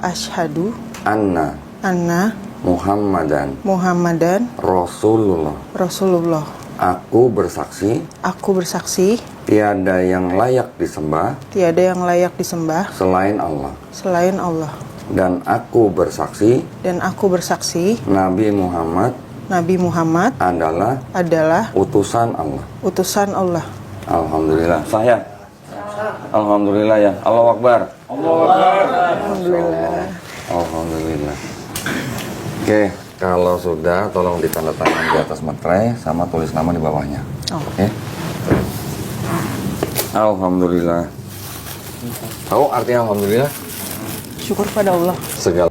Asyhadu anna anna Muhammadan Rasulullah. Aku bersaksi tiada yang layak disembah selain Allah. Dan aku bersaksi Nabi Muhammad adalah utusan Allah. Alhamdulillah. Saya. Alhamdulillah ya. Allahu Akbar. Alhamdulillah. Oke, kalau sudah tolong ditandatangan di atas materai sama tulis nama di bawahnya. Oke. Alhamdulillah. Tahu artinya alhamdulillah? Syukur pada Allah. Segala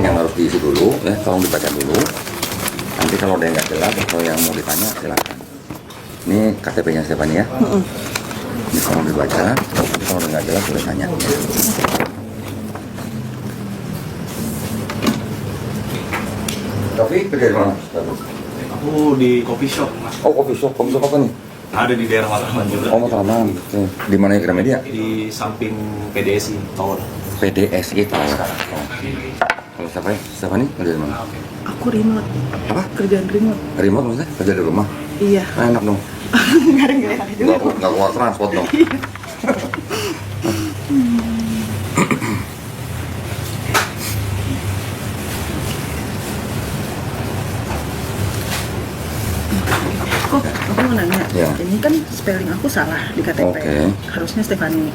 yang harus diisi dulu ya, tolong dibaca dulu. Nanti kalau ada yang nggak jelas atau yang mau ditanya silakan. Ini KTP-nya Stefani ya. Ini tolong dibaca. Nanti kalau nggak jelas boleh tanya. Tapi kerja di mana? Aku di coffee shop, Mas. Oh, coffee shop apa nih? Ada di daerah Matraman juga. Oh, Matraman. Oke. Di mana ya Gramedia? Di samping PDSI Tower. PDSI Tower. Oh. Kalau siapa ya? Siapa nih? Kerja di mana? Aku remote. Apa? Kerjaan remote. Remote maksudnya? Kerja di rumah? Iya. Enak dong. Nggak enak juga. Nggak keluar transport dong. Kok aku mau nanya, Ya. ini kan spelling aku salah di KTP. Oke. Harusnya Stefani.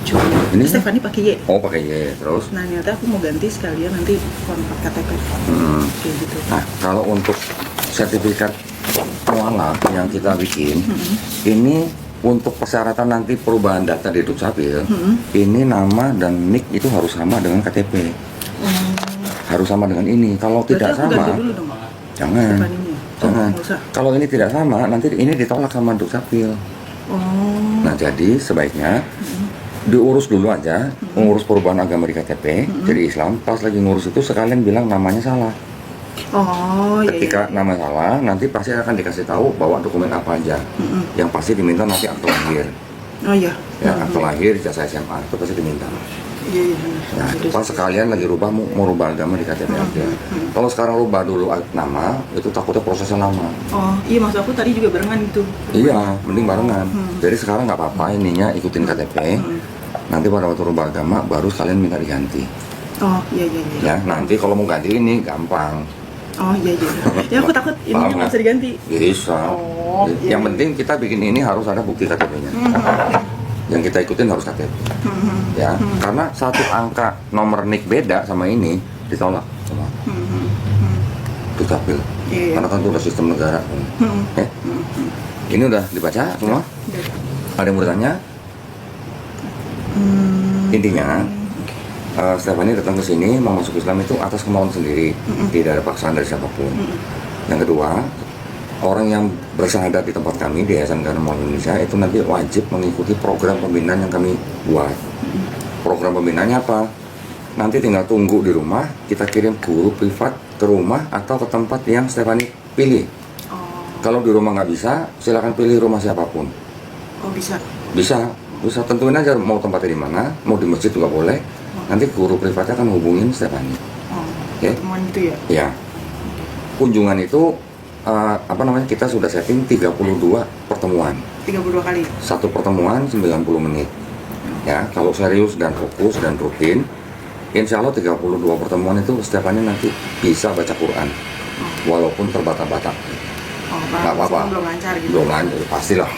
Cuma Ini? Stefani pakai Y. Oh, pakai Y. Terus? Nah, ternyata aku mau ganti sekalian nanti kontak KTP. Kayak gitu. Nah, kalau untuk sertifikat mualaf yang kita bikin, ini untuk persyaratan nanti perubahan data di Dukcapil, ini nama dan NIK itu harus sama dengan KTP. Harus sama dengan ini. Kalau tidak Berarti aku sama, ganti dulu dong, jangan. Stefaninya. Jangan. Nggak usah. Kalau ini tidak sama, nanti ini ditolak sama Dukcapil. Nah, jadi sebaiknya diurus dulu aja, mengurus perubahan agama di KTP, jadi Islam. Pas lagi ngurus itu sekalian bilang namanya salah. Oh, iya. Ketika nama salah, nanti pasti akan dikasih tahu bawa dokumen apa aja. Yang pasti diminta nanti akte lahir. Oh iya. Ya, akte lahir, ijazah SMA itu pasti diminta. Iya, benar. Nah, pas sekalian lagi rubah mau rubah agama di KTP aja. Kalau sekarang rubah dulu nama, itu takutnya prosesnya lama. Oh, iya maksud aku tadi juga barengan gitu. Iya, mending barengan. Jadi sekarang nggak apa-apa ininya ikutin KTP. Nanti pada waktu rubah agama baru sekalian minta diganti. Oh, iya. Ya, nanti kalau mau ganti ini gampang. Oh, iya. Ya aku takut ini Paham nggak nggak? bisa diganti. Bisa. Oh, iya. Yang penting kita bikin ini harus ada bukti KTP-nya. Yang kita ikutin harus KTP. Ya, karena satu angka nomor NIK beda sama ini ditolak sama Dukcapil. Iya. Karena kan itu udah sistem negara. Ya. Ini udah dibaca semua? Ada yang mau bertanya? Intinya, Stefani datang ke sini mau masuk Islam itu atas kemauan sendiri, tidak ada paksaan dari siapapun. Yang kedua, orang yang bersyahadat di tempat kami di Yayasan Karena Indonesia itu nanti wajib mengikuti program pembinaan yang kami buat. Program pembinaannya apa? Nanti tinggal tunggu di rumah, kita kirim guru privat ke rumah atau ke tempat yang Stefani pilih. Kalau di rumah nggak bisa, silakan pilih rumah siapapun. Oh, bisa. Bisa tentuin aja mau tempatnya di mana, mau di masjid juga boleh. Nanti guru privatnya akan hubungin Stefani. Oh, Ya. temuan gitu ya? Ya. Kunjungan itu kita sudah setting 32 pertemuan. 32 kali. Satu pertemuan 90 menit. Ya, kalau serius dan fokus dan rutin, insya Allah 32 pertemuan itu Stefani nanti bisa baca Quran. Walaupun terbata-bata. Oh, Nggak apa-apa. Belum lancar gitu. Belum lancar, pastilah.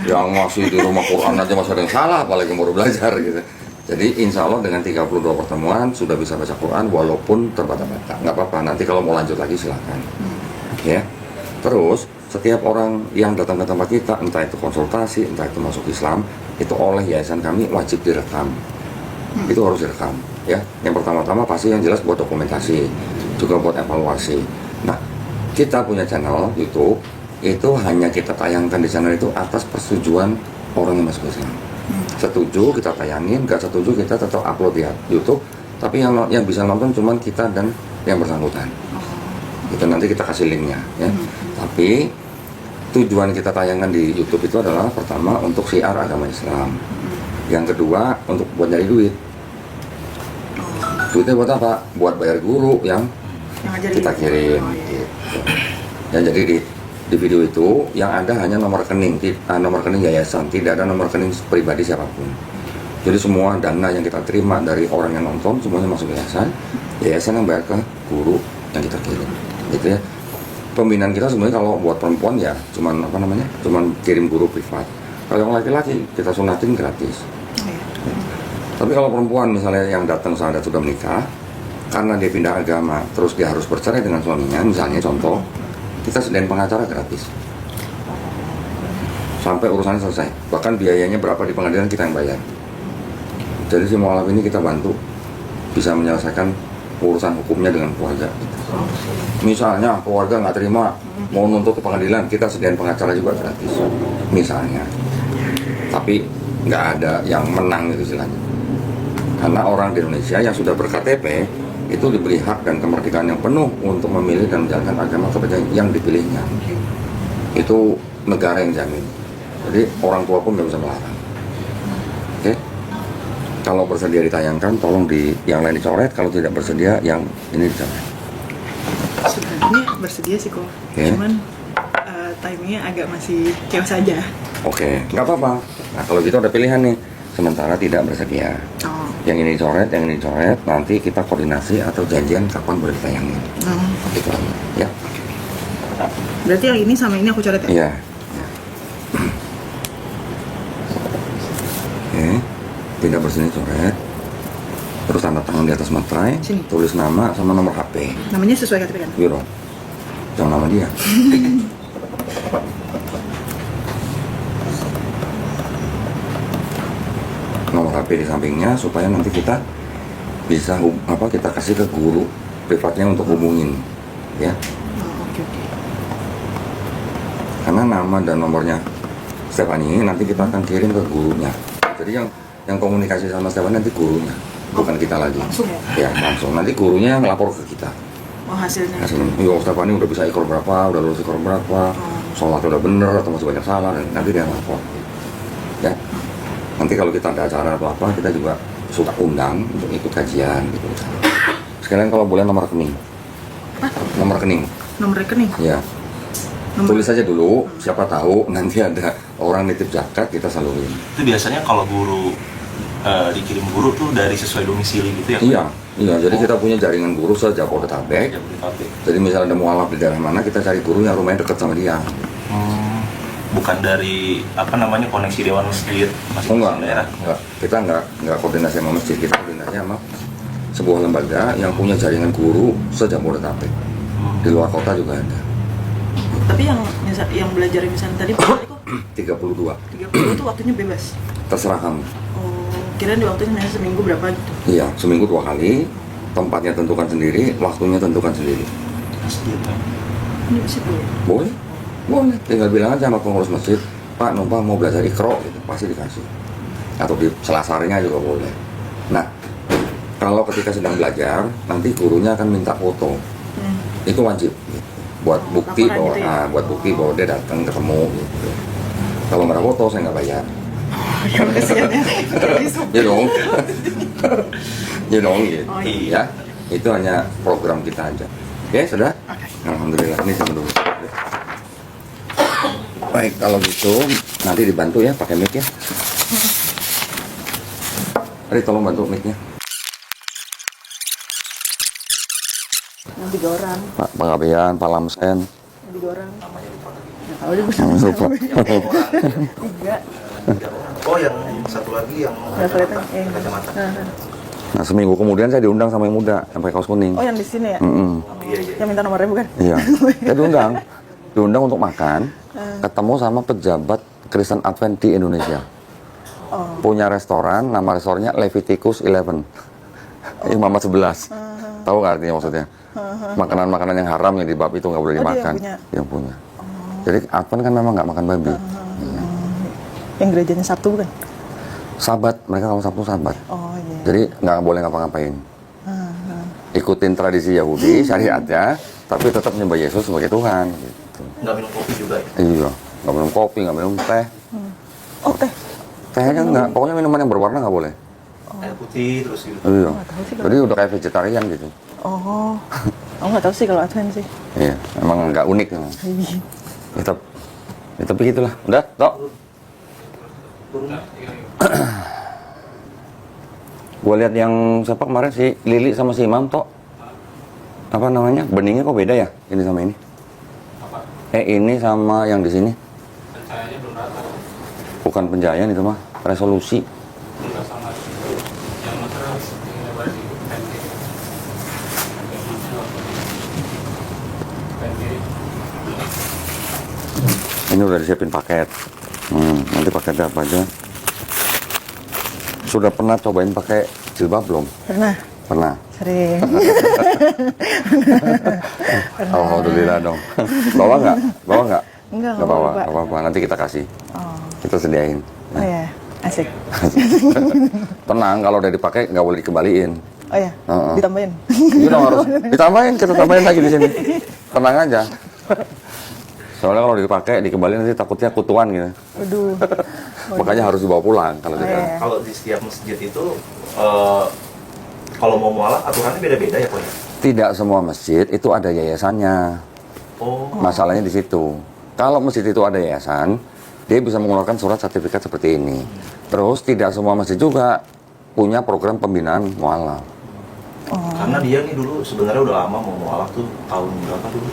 Yang masih di rumah Quran aja masih ada yang salah, apalagi baru belajar gitu. Jadi insya Allah dengan 32 pertemuan sudah bisa baca Quran walaupun terbata-bata. Nggak apa-apa, nanti kalau mau lanjut lagi silakan. Ya. Terus setiap orang yang datang ke tempat kita, entah itu konsultasi, entah itu masuk Islam, itu oleh yayasan kami wajib direkam. Itu harus direkam. Ya. Yang pertama-tama pasti yang jelas buat dokumentasi, juga buat evaluasi. Nah, kita punya channel YouTube, itu hanya kita tayangkan di channel itu atas persetujuan orang yang masuk Islam. Setuju kita tayangin, nggak setuju kita tetap upload di YouTube. Tapi yang bisa nonton cuma kita dan yang bersangkutan. Oh. Itu nanti kita kasih linknya ya. Tapi tujuan kita tayangkan di YouTube itu adalah pertama untuk syiar agama Islam. Yang kedua untuk buat nyari duit. Duitnya buat apa? Buat bayar guru yang ngajarin kita kirim. Oh, iya. Gitu. Ya jadi di video itu yang ada hanya nomor rekening, nomor rekening yayasan, tidak ada nomor rekening pribadi siapapun. Jadi semua dana yang kita terima dari orang yang nonton semuanya masuk yayasan. Yayasan yang bayar ke guru yang kita kirim. Gitu ya. Pembinaan kita sebenarnya kalau buat perempuan ya cuman cuman kirim guru privat. Kalau yang laki-laki kita sunatin gratis. Tapi kalau perempuan misalnya yang datang saat sudah menikah, karena dia pindah agama, terus dia harus bercerai dengan suaminya, misalnya contoh, kita sediain pengacara gratis. Sampai urusannya selesai. Bahkan biayanya berapa di pengadilan kita yang bayar. Jadi si mualaf ini kita bantu bisa menyelesaikan urusan hukumnya dengan keluarga. Misalnya keluarga nggak terima mau nuntut ke pengadilan, kita sediain pengacara juga gratis. Misalnya. Tapi nggak ada yang menang itu istilahnya. Karena orang di Indonesia yang sudah ber-KTP itu diberi hak dan kemerdekaan yang penuh untuk memilih dan menjalankan agama kepada yang dipilihnya. Itu negara yang jamin. Jadi orang tua pun nggak bisa melarang. Oke? Kalau bersedia ditayangkan, tolong yang lain dicoret. Kalau tidak bersedia, yang ini dicoret. Sebenarnya bersedia sih kok. Okay. Cuman timingnya agak masih chaos saja. Oke, nggak apa-apa. Nah kalau gitu ada pilihan nih. Sementara tidak bersedia. Oh. Yang ini dicoret, yang ini dicoret. Nanti kita koordinasi atau janjian kapan boleh ditayangin. Gitu aja. Ya. Berarti yang ini sama ini aku coret ya? Iya. Oke, tidak bersedia coret. Terus tanda tangan di atas materai, Sini. tulis nama sama nomor HP. Namanya sesuai KTP kan? Biro. Jangan nama dia. Nomor HP di sampingnya supaya nanti kita bisa kita kasih ke guru privatnya untuk hubungin, ya. Oh, oke. Karena nama dan nomornya Stefani nanti kita akan kirim ke gurunya. Jadi yang komunikasi sama Stefani nanti gurunya, bukan kita lagi. Langsung ya? Ya langsung. Nanti gurunya ngelapor ke kita. Oh, hasilnya? Hasilnya, yo Stefani udah bisa ikor berapa, udah lulus ikor berapa, sholat udah bener atau masih banyak salah, dan nanti dia ngelapor. Ya. Nanti kalau kita ada acara atau apa, kita juga suka undang untuk ikut kajian gitu. Sekalian kalau boleh nomor rekening. Nomor rekening. Nomor rekening? Ya. Tulis aja dulu, siapa tahu nanti ada orang nitip zakat kita salurin. Itu biasanya kalau guru dikirim guru tuh dari sesuai domisili gitu ya? Iya. Jadi kita punya jaringan guru se-Jabodetabek. Jadi misalnya ada mualaf di daerah mana, kita cari guru yang rumahnya dekat sama dia. Bukan dari koneksi dewan masjid Enggak. daerah. Kita enggak koordinasi sama masjid, kita koordinasi sama sebuah lembaga yang punya jaringan guru se-Jabodetabek. Di luar kota juga ada. Tapi yang belajar misalnya tadi kok 32. 30 itu waktunya bebas? Terserah kamu. Oh, kirain di waktunya seminggu berapa gitu? Iya, seminggu 2 kali. Tempatnya tentukan sendiri, waktunya tentukan sendiri. Ini bisa boleh? Boleh? Boleh. Tinggal bilang aja sama pengurus masjid, Pak, numpang mau belajar Iqra, gitu. Pasti dikasih. Atau di selasarinya juga boleh. Nah, kalau ketika sedang belajar, nanti gurunya akan minta foto. Itu wajib. Buat bukti laporan bahwa gitu ya? buat bukti bahwa dia datang ketemu gitu. Kalau nggak ada foto saya nggak bayar. Ya kasihan ya. Ya dong. Ya dong gitu. Oh, Ya. Itu hanya program kita aja. Oke, sudah? Oke. Alhamdulillah. Ini sama dulu. Baik, kalau gitu nanti dibantu ya pakai mic ya. Ari tolong bantu mic-nya. Yang 3 orang. Pak Pengabdian, Pak Lamsen. Yang 3 orang. Nah, kalau dia bisa Lupa. 3. Oh, yang satu lagi yang Nggak kelihatan. kacamata. Nah, seminggu kemudian saya diundang sama yang muda sampai kaos kuning. Oh, yang di sini ya? Iya. Yang minta nomornya bukan? Iya. Saya diundang untuk makan, ketemu sama pejabat Kristen Advent di Indonesia. Punya restoran, nama restorannya Leviticus 11. Imamat 11. Tahu nggak artinya maksudnya? Makanan-makanan yang haram yang di bab itu nggak boleh dimakan. Yang punya. Jadi Advent kan memang nggak makan babi. Yang gerejanya Sabtu bukan? Sabat, mereka kalau Sabtu sabat. Oh iya. Jadi nggak boleh ngapa-ngapain. ikutin tradisi Yahudi, syariatnya, tapi tetap menyembah Yesus sebagai Tuhan. Gitu. Nggak minum kopi juga ya? Iya, nggak minum kopi, nggak minum teh. Oh, teh. Tehnya enggak, pokoknya minuman yang berwarna nggak boleh. Air putih terus gitu. Iya, Nggak tahu sih kalau- jadi udah kayak vegetarian gitu. Oh. Aku nggak tahu sih kalau Advent sih. Iya, emang nggak unik. Ya, tapi gitulah. Udah, Tok. Gue lihat yang siapa kemarin si Lili sama si Imam, Tok. Apa namanya? Beningnya kok beda ya? Ini sama ini. Ini sama yang di sini. Pencahayanya belum rata. Bukan pencahayaan itu mah, resolusi. Enggak sama yang material yang lebar di pen kiri. Pen kiri. Ini udah disiapin paket. Nanti paketnya apa aja? Sudah pernah cobain pakai jilbab belum? Pernah. Pernah. Sering. Alhamdulillah dong. Bawa nggak? Bawa nggak? Enggak Nggak bawa. Pak. Nggak apa-apa. Nanti kita kasih. Oh. Kita sediain. Oh ya, asik. Tenang, kalau udah dipakai nggak boleh dikembaliin. Oh ya, Heeh. ditambahin. Iya dong, harus ditambahin. Kita tambahin lagi di sini. Tenang aja. Soalnya kalau dipakai dikembaliin nanti takutnya kutuan gitu. Waduh. Makanya harus dibawa pulang kalau Oh, kita. iya. Kalau di setiap masjid itu kalau mau mualaf aturannya beda-beda ya Pak ya? Tidak semua masjid itu ada yayasannya. Oh, Masalahnya di situ. Kalau masjid itu ada yayasan, dia bisa mengeluarkan surat sertifikat seperti ini. Terus tidak semua masjid juga punya program pembinaan mualaf. karena dia nih dulu sebenarnya udah lama mau mualaf tuh tahun berapa dulu?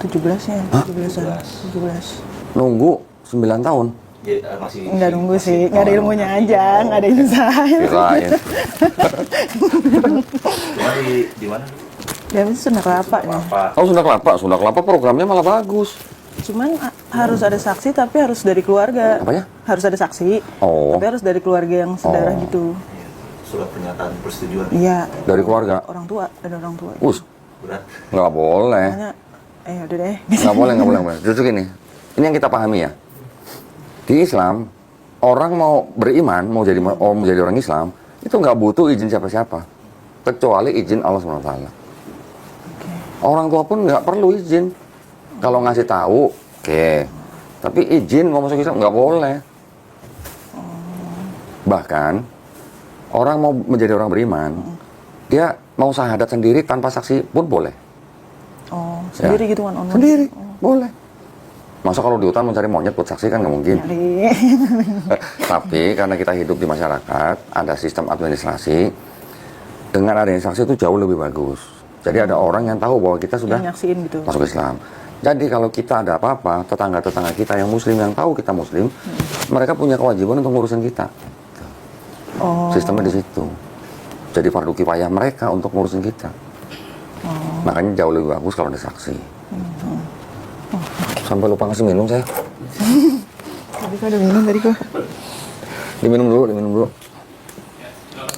2017 ya, 17-an. 17. Nunggu 9 tahun. Ya, masih Enggak nunggu masih- sih, enggak ada ilmunya aja, enggak ada insight. Kirain. Cuma di mana? Ya itu Sunda Kelapa ya. Apa? Oh, Sunda Kelapa. Sunda Kelapa programnya malah bagus. Cuman harus ada saksi tapi harus dari keluarga. Apanya? Harus ada saksi. Oh. Tapi harus dari keluarga yang sedarah Oh. gitu. Iya, surat pernyataan persetujuan. Iya, Dari keluarga. orang tua, ada orang tua. Us, Berat. nggak boleh. Makanya, udah deh. Nggak boleh, nggak boleh, nggak boleh. Justru gini, ini yang kita pahami ya. Di Islam, orang mau beriman, mau jadi orang Islam, itu nggak butuh izin siapa-siapa. Kecuali izin Allah SWT. Orang tua pun nggak perlu izin. Kalau ngasih tahu, oke. Tapi izin mau masuk Islam nggak boleh. Bahkan, orang mau menjadi orang beriman, dia mau syahadat sendiri tanpa saksi pun boleh. Oh, sendiri Ya. gitu kan online. Sendiri, boleh. Masa kalau di hutan mencari monyet buat saksi kan nggak mungkin. Nyari. Tapi karena kita hidup di masyarakat, ada sistem administrasi, dengan adanya saksi itu jauh lebih bagus. Jadi ada orang yang tahu bahwa kita sudah Nyaksiin gitu. masuk Islam. Jadi kalau kita ada apa-apa, tetangga-tetangga kita yang muslim, yang tahu kita muslim, mereka punya kewajiban untuk ngurusin kita. Oh. Sistemnya di situ. Jadi fardu kifayah mereka untuk ngurusin kita. Makanya jauh lebih bagus kalau ada saksi. Sampai lupa ngasih minum saya. Tadi kok udah minum tadi kok. Diminum dulu.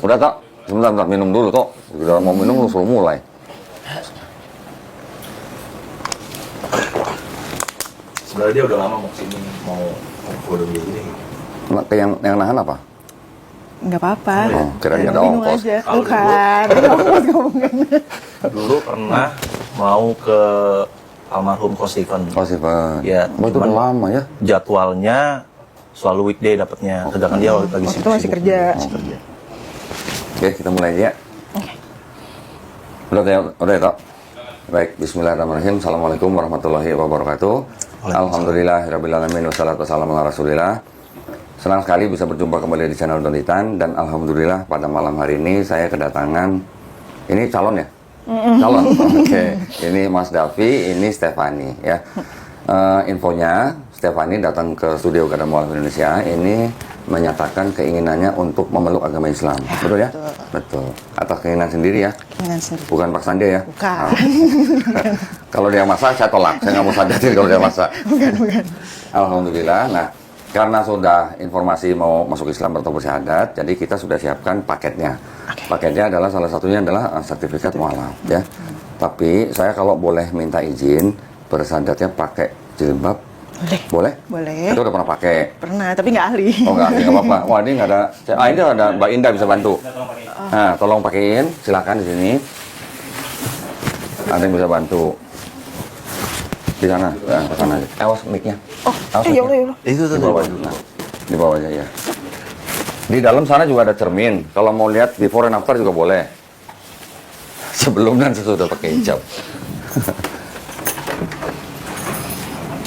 Udah, tak? Sebentar, minum dulu, Tok. Udah mau minum, lu suruh mulai. Sebenarnya dia udah lama mau kesini, mau foto dulu ini. Nah, yang nahan apa? Enggak apa-apa. Oh, kirain ada Minum ongkos. aja. Kalau Bukan. Ongkos ngomongin. Dulu pernah mau ke almarhum Ko Steven. Oh, Steven. Ya, Oh, itu udah cuman lama ya? jadwalnya selalu weekday dapatnya. Sedangkan dia lagi Waktu itu sibuk-sibuk. masih kerja. Masih kerja. Oke, kita mulai aja. Udah ya, Tok? Baik, bismillahirrahmanirrahim. Assalamualaikum warahmatullahi wabarakatuh. Alhamdulillahirrahmanirrahim. Wassalatu wassalamu ala rasulillah. Senang sekali bisa berjumpa kembali di channel Donitan. Dan Alhamdulillah pada malam hari ini saya kedatangan, ini calon ya? Calon, oke. Ini Mas Davi, ini Stefani ya. Infonya, Stefani datang ke studio Garda Mualaf Indonesia ini menyatakan keinginannya untuk memeluk agama Islam. Betul ya? Betul. Atas keinginan sendiri ya? Dengan sendiri. Bukan paksaan dia ya? Bukan. Kalau dia maksa, saya tolak. Saya nggak mau sadatin kalau dia maksa. Bukan. Alhamdulillah. Nah, karena sudah informasi mau masuk Islam atau bersyahadat, jadi kita sudah siapkan paketnya. Paketnya adalah salah satunya adalah sertifikat mualaf ya. Tapi saya kalau boleh minta izin bersyahadatnya pakai jilbab, boleh? Boleh. Itu udah pernah pakai. Pernah, tapi nggak ahli. Oh nggak apa-apa. Wah ini nggak ada. Ini ada Mbak Indah bisa bantu. Nah tolong pakein, silakan di sini. Ada yang bisa bantu di sana, ke sana aja. Awas mic-nya. Awas ya mic-nya. Allah. Itu tuh Di bawah aja. Nah, di bawah aja ya. Di dalam sana juga ada cermin. Kalau mau lihat before and after juga boleh. Sebelum dan sesudah pakai hijab.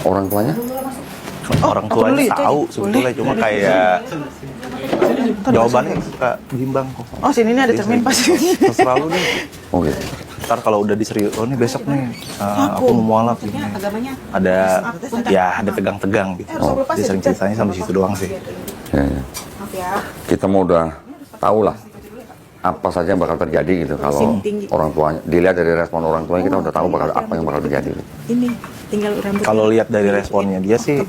Orang tuanya? orang tuanya tahu sebetulnya, cuma kayak jawabannya suka bimbang kok. Oh, sini nih ada cermin pas. Terserah lu deh. Oh gitu. Ntar kalau udah diserius, oh ini besok nih aku mau mualaf ini. Ada ya ada tegang-tegang gitu. Dia sering ceritanya sampai situ doang sih. Ya. Kita mau udah tahu lah apa saja yang bakal terjadi gitu kalau orang tuanya dilihat dari respon orang tuanya, kita udah tahu bakal apa yang bakal terjadi gitu. Ini tinggal rambut. Kalau lihat dari responnya dia sih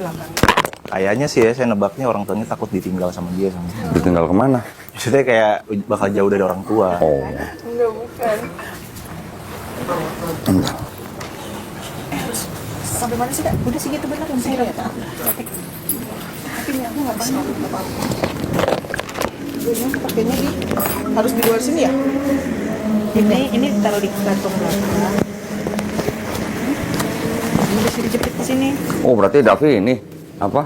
kayaknya sih ya, saya nebaknya orang tuanya takut ditinggal sama dia sama. Ditinggal kemana? Maksudnya kayak bakal jauh dari orang tua. Oh. Enggak, bukan. Enggak. Sampai mana sih, Kak? Udah segitu benar kan saya ya, Kak. Tapi ini aku nggak paham apa. Ini pakainya harus di luar sini ya? Ini taruh di kantong belakang. Ini bisa dijepit di sini. Oh, berarti Davi ini apa?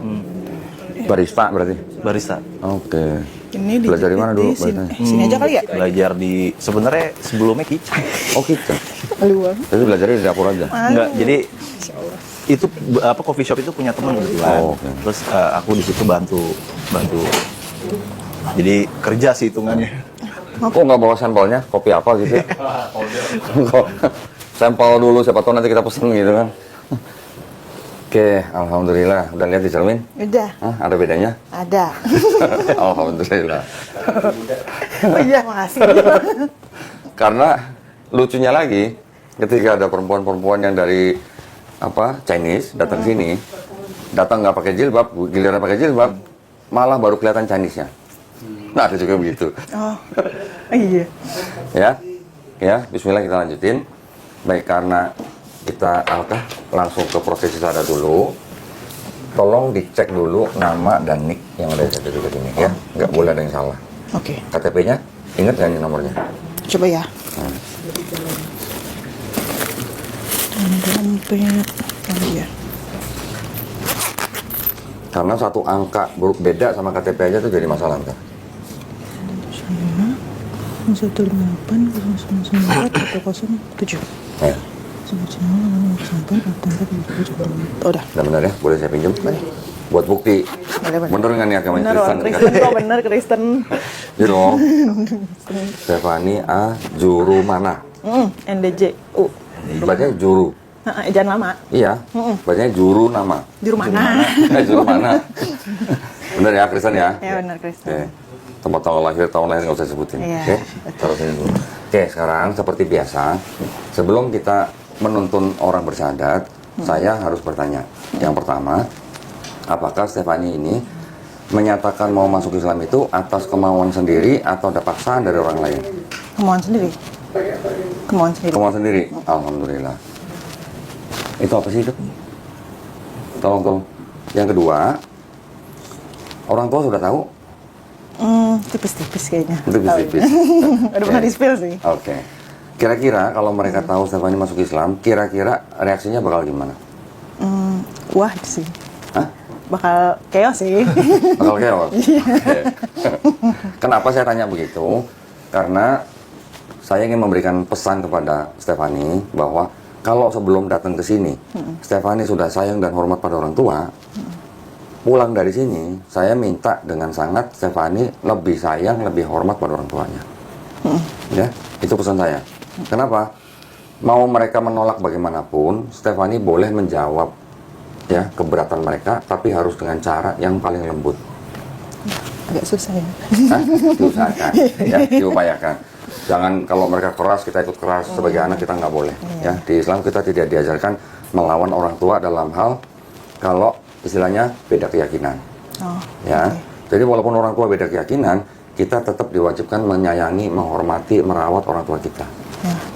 Barista berarti. Barista. Oke. Ini Belajar di mana dulu? sini. Sini aja kali ya? Belajar di sebenarnya sebelumnya kitchen. Oh, kitchen. Luar. Jadi belajarnya di dapur aja. Enggak, jadi itu apa coffee shop itu punya teman kebetulan. Oh, oke. Terus aku di situ bantu. Jadi kerja sih hitungannya. Kok nggak bawa sampelnya? Kopi apa gitu ya? Kok sampel dulu, siapa tahu nanti kita pesen gitu kan. Oke, alhamdulillah. Udah lihat di cermin? Udah. Hah, ada bedanya? Ada. Alhamdulillah. Oh iya, makasih. Karena lucunya lagi, ketika ada perempuan-perempuan yang dari Chinese datang sini, datang nggak pakai jilbab, giliran pakai jilbab, malah baru kelihatan Chinese-nya. Nah, ada juga begitu. Oh, iya. Ya, Bismillah kita lanjutin. Baik, karena kita langsung ke prosesi sada dulu. Tolong dicek dulu nama dan nick yang ada di sertifikat ini ya. Nggak boleh ada yang salah. Oke. KTP-nya ingat nggak nih nomornya? Coba ya. Dompet. Oh iya. Karena satu angka beda sama KTP aja tuh jadi masalah ntar. 158 Ya. Oh, udah. Udah benar ya? Boleh saya pinjam? Boleh. Buat bukti. Boleh. Bener nggak nih agama Bener, Kristen? orang Kristen kok, bener Kristen. Iya dong. Stefani A. Juru mana? NDJ. Bacanya juru. Jangan lama. Iya. Bacanya juru nama. Juru mana? Juru mana? Bener ya Kristen ya? Ya bener Kristen. Oke. Tempat tahun lahir nggak usah sebutin. Iya. Oke. Taruh sini dulu. Oke, sekarang seperti biasa, sebelum kita menuntun orang bersyahadat, saya harus bertanya. Yang pertama, apakah Stefani ini menyatakan mau masuk Islam itu atas kemauan sendiri atau ada paksaan dari orang lain? Kemauan sendiri. Kemauan sendiri. Kemauan sendiri. Alhamdulillah. Itu apa sih itu? Tolong. Yang kedua, orang tua sudah tahu? Tipis-tipis kayaknya. Tipis-tipis. Udah pernah di-spill sih. Oke. Kira-kira kalau mereka tahu Stefani masuk Islam, kira-kira reaksinya bakal gimana? Wah sih. Hah? Bakal chaos sih. Bakal keok? Kenapa saya tanya begitu? Karena saya ingin memberikan pesan kepada Stefani bahwa kalau sebelum datang ke sini, Stefani sudah sayang dan hormat pada orang tua, pulang dari sini, saya minta dengan sangat Stefani lebih sayang, lebih hormat pada orang tuanya. Ya, itu pesan saya. Kenapa? Mau mereka menolak bagaimanapun, Stefani boleh menjawab ya keberatan mereka, tapi harus dengan cara yang paling lembut. Agak susah ya. Hah? Diusahakan, ya, diupayakan. Jangan kalau mereka keras kita ikut keras. Sebagai anak kita nggak boleh. Ya, di Islam kita tidak diajarkan melawan orang tua dalam hal kalau istilahnya beda keyakinan. Ya, jadi walaupun orang tua beda keyakinan, kita tetap diwajibkan menyayangi, menghormati, merawat orang tua kita.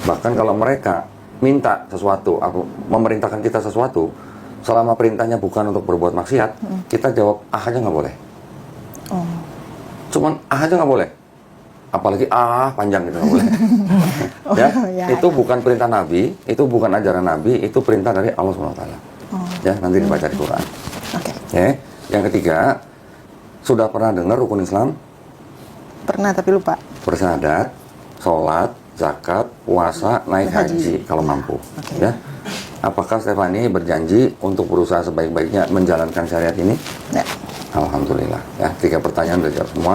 Bahkan kalau mereka minta sesuatu, memerintahkan kita sesuatu, selama perintahnya bukan untuk berbuat maksiat, kita jawab aja nggak boleh. Cuman aja nggak boleh. apalagi panjang gitu nggak boleh. Ya, ya, itu bukan perintah Nabi, itu bukan ajaran Nabi, itu perintah dari Allah SWT. Ya, nanti dibaca di Quran. Oke. Ya, yang ketiga, sudah pernah dengar rukun Islam? Pernah tapi lupa. Bersyahadat, sholat, zakat, puasa, naik haji kalau mampu. Ya, apakah Stefani berjanji untuk berusaha sebaik-baiknya menjalankan syariat ini? Ya. Alhamdulillah. Ya, 3 pertanyaan sudah jawab semua.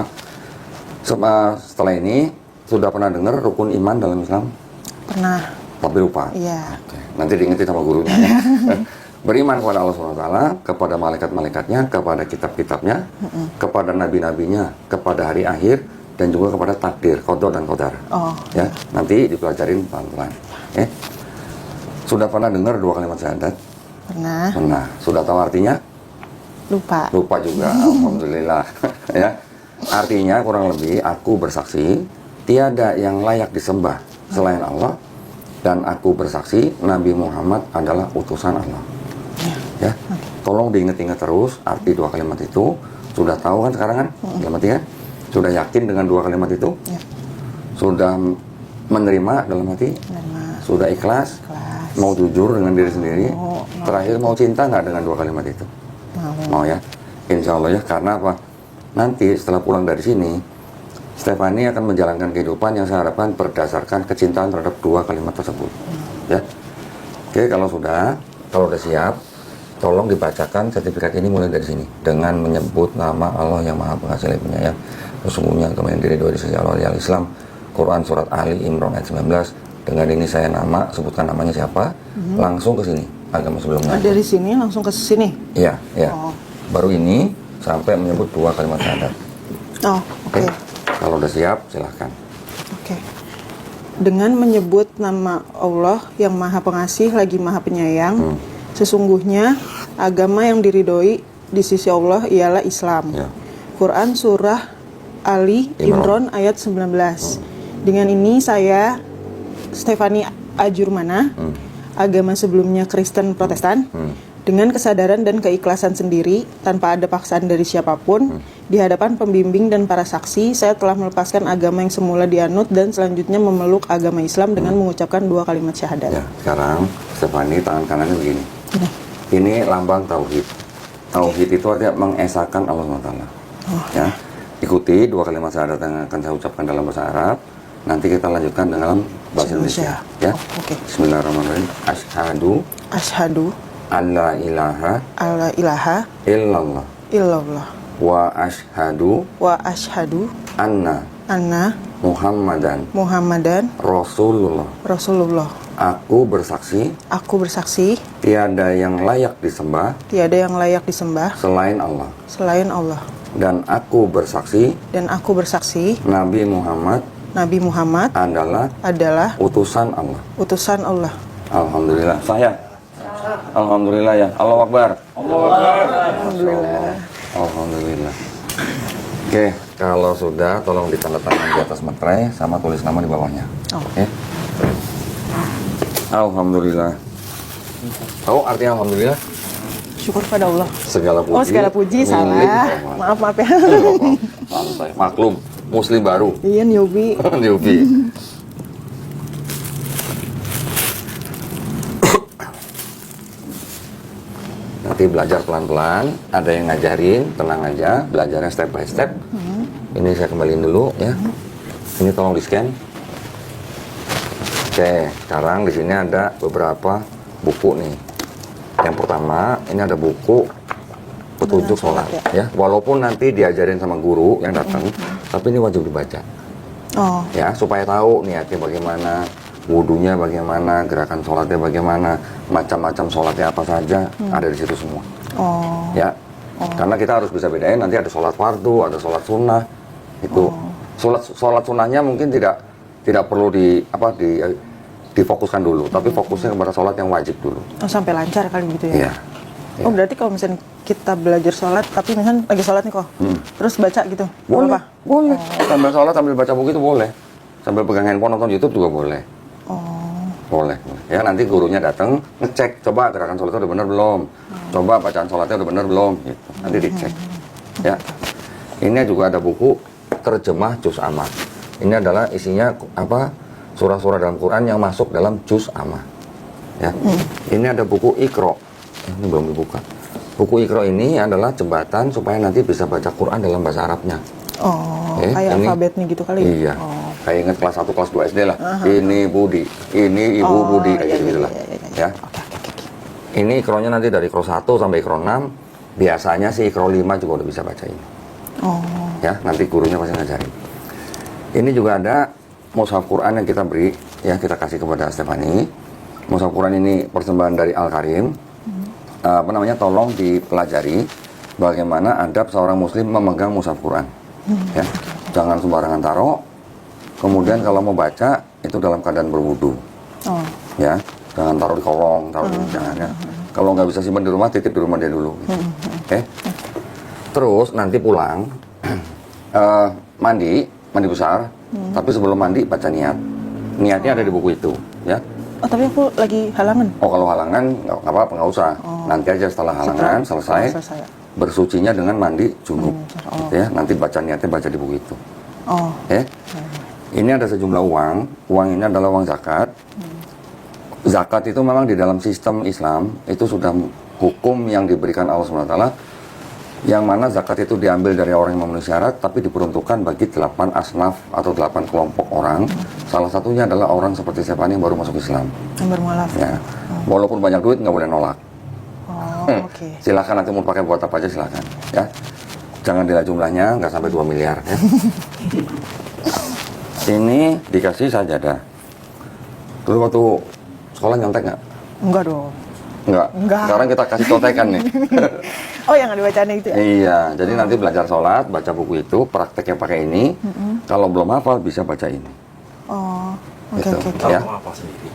Setelah ini sudah pernah dengar rukun iman dalam Islam? Pernah. Tapi lupa. Iya. Oke. Nanti diingetin sama gurunya. Ya. Beriman kepada Allah SWT, kepada malaikat-malaikatnya, kepada kitab-kitabnya, kepada nabi-nabinya, kepada hari akhir, dan juga kepada takdir, qada dan qadar. Oh. Ya, nanti dipelajarin pelan-pelan. Ya. Sudah pernah dengar 2 kalimat syahadat? Pernah. Pernah. Sudah tahu artinya? Lupa. Lupa juga. Alhamdulillah. Ya. Artinya kurang lebih aku bersaksi tiada yang layak disembah selain Allah, dan aku bersaksi Nabi Muhammad adalah utusan Allah. Ya, tolong diingat-ingat terus arti 2 kalimat itu. Sudah tahu kan sekarang kan? Dalam arti kan? Sudah yakin dengan 2 kalimat itu? Ya. Sudah menerima dalam hati? Menerima. Sudah ikhlas? Ikhlas. Mau jujur dengan diri sendiri? Mau. Terakhir mau cinta nggak dengan 2 kalimat itu? Mau ya? Insya Allah ya, karena apa? Nanti setelah pulang dari sini, Stefani akan menjalankan kehidupan yang saya harapkan berdasarkan kecintaan terhadap 2 kalimat tersebut. Ya, oke, kalau udah siap, tolong dibacakan sertifikat ini mulai dari sini dengan menyebut nama Allah yang Maha Pengasih lagi Penyayang. Sesungguhnya kami diridhoi di sisi Allah yang Islam. Quran surat Ali Imran ayat 19. Dengan ini saya sebutkan namanya siapa, langsung ke sini. Agama sebelumnya. Dari sini langsung ke sini. Iya, iya. Oh. Baru ini sampai menyebut 2 kalimat syahadat. Oh, oke. Kalau udah siap, silahkan. Oke. Dengan menyebut nama Allah yang Maha Pengasih lagi Maha Penyayang, sesungguhnya agama yang diridhoi di sisi Allah ialah Islam. Ya. Quran surah Ali Imran ayat 19. Dengan ini saya Stefani Ajurmana, agama sebelumnya Kristen Protestan, dengan kesadaran dan keikhlasan sendiri tanpa ada paksaan dari siapapun, di hadapan pembimbing dan para saksi, saya telah melepaskan agama yang semula dianut dan selanjutnya memeluk agama Islam dengan mengucapkan 2 kalimat syahadat. Ya, sekarang Stefani tangan kanannya begini. Ini lambang tauhid. Tauhid itu artinya mengesahkan Allah SWT. Ya, ikuti 2 kalimat syahadat yang akan saya ucapkan dalam bahasa Arab. Nanti kita lanjutkan dalam bahasa Indonesia. Ya. Oke. Bismillahirrahmanirrahim. Asyhadu alla ilaha illallah wa asyhadu anna Muhammadan Rasulullah. Aku bersaksi tiada yang layak disembah selain Allah. Dan aku bersaksi Nabi Muhammad adalah utusan Allah. Alhamdulillah. Alhamdulillah ya. Allahu Akbar. Alhamdulillah. Oke, kalau sudah tolong ditandatangan di atas materai sama tulis nama di bawahnya. Oke. Alhamdulillah. Tahu artinya alhamdulillah? Syukur pada Allah. Segala puji. Oh, segala puji salah. Maaf ya. Santai. Maklum, muslim baru. Iya, newbie. Newbie. Nanti belajar pelan-pelan, ada yang ngajarin, tenang aja, belajarnya step by step. Ini saya kembaliin dulu ya. Ini tolong di-scan. Oke, sekarang di sini ada beberapa buku nih. Yang pertama, ini ada buku petunjuk sholat ya. Walaupun nanti diajarin sama guru yang datang, tapi ini wajib dibaca. Oh. Ya, supaya tahu niatnya bagaimana, wudunya bagaimana, gerakan sholatnya bagaimana, macam-macam sholatnya apa saja, ada di situ semua. Oh. Ya, karena kita harus bisa bedain nanti ada sholat fardu, ada sholat sunnah. Itu sholat sunnahnya mungkin tidak perlu difokuskan dulu, tapi fokusnya kepada sholat yang wajib dulu. Oh, sampai lancar kali gitu ya? Iya. Oh, berarti kalau misalnya kita belajar sholat, tapi misalnya lagi sholat nih kok, terus baca gitu, Boleh, apa? boleh. Sambil sholat, sambil baca buku itu boleh. Sambil pegang handphone, nonton YouTube juga boleh. Oh. Boleh. Ya, nanti gurunya datang, ngecek, coba gerakan sholatnya udah bener belum? Coba bacaan sholatnya udah bener belum? Gitu. Nanti dicek. Ya. Ini juga ada buku terjemah Juz Ammah. Ini adalah isinya apa? Surah-surah dalam Quran yang masuk dalam juz amma. Ya. Ini ada buku Iqra. Ini belum dibuka. Buku Iqra ini adalah jembatan supaya nanti bisa baca Quran dalam bahasa Arabnya. Oh, kayak ini, alfabetnya gitu kali. Iya. Oh. Kayak ingat kelas 1, kelas 2 SD lah. Ini Budi, ini Ibu Budi, kayak gitu lah. Ya. Ini Iqra-nya nanti dari Iqra 1 sampai Iqra 6. Biasanya sih Iqra 5 juga udah bisa baca ini. Oh. Ya, nanti gurunya pasti ngajarin. Ini juga ada mushaf Quran yang kita beri, ya kita kasih kepada Stefani. Mushaf Quran ini persembahan dari Al Karim. Tolong dipelajari bagaimana adab seorang muslim memegang mushaf Quran. Ya, jangan sembarangan taruh. Kemudian kalau mau baca itu dalam keadaan berwudu. Oh. Ya, jangan taruh di kolong, taruh di jangan ya. Kalau nggak bisa simpan di rumah, titip di rumah dia dulu. Oke. Terus nanti pulang mandi besar. Tapi sebelum mandi baca niat. Niatnya ada di buku itu, ya. Oh, tapi aku lagi halangan. Oh, kalau halangan nggak apa-apa, nggak usah. Nanti aja setelah halangan selesai. Bersucinya dengan mandi junub. Gitu ya. Nanti baca niatnya baca di buku itu. Oh. Ya. Ini ada sejumlah uang. Uang ini adalah uang zakat. Zakat itu memang di dalam sistem Islam itu sudah hukum yang diberikan Allah SWT, yang mana zakat itu diambil dari orang yang memenuhi syarat, tapi diperuntukkan bagi 8 asnaf atau 8 kelompok orang. Salah satunya adalah orang seperti Stefani yang baru masuk Islam. Yang bermualaf. Ya. Walaupun banyak duit nggak boleh nolak. Oh, oke. Silakan nanti mau pakai buat apa aja silakan. Ya. Jangan dilihat jumlahnya, nggak sampai 2 miliar. Ya. Ini dikasih sajadah. Dulu waktu sekolah nyontek nggak? Enggak dong. Enggak. Sekarang kita kasih contekan nih. Oh, yang dibacaannya itu ya? Iya, jadi nanti belajar sholat, baca buku itu, prakteknya pakai ini. Kalau belum hafal bisa baca ini. Oh, oke Gitu, oke. ya. Apa sendiri?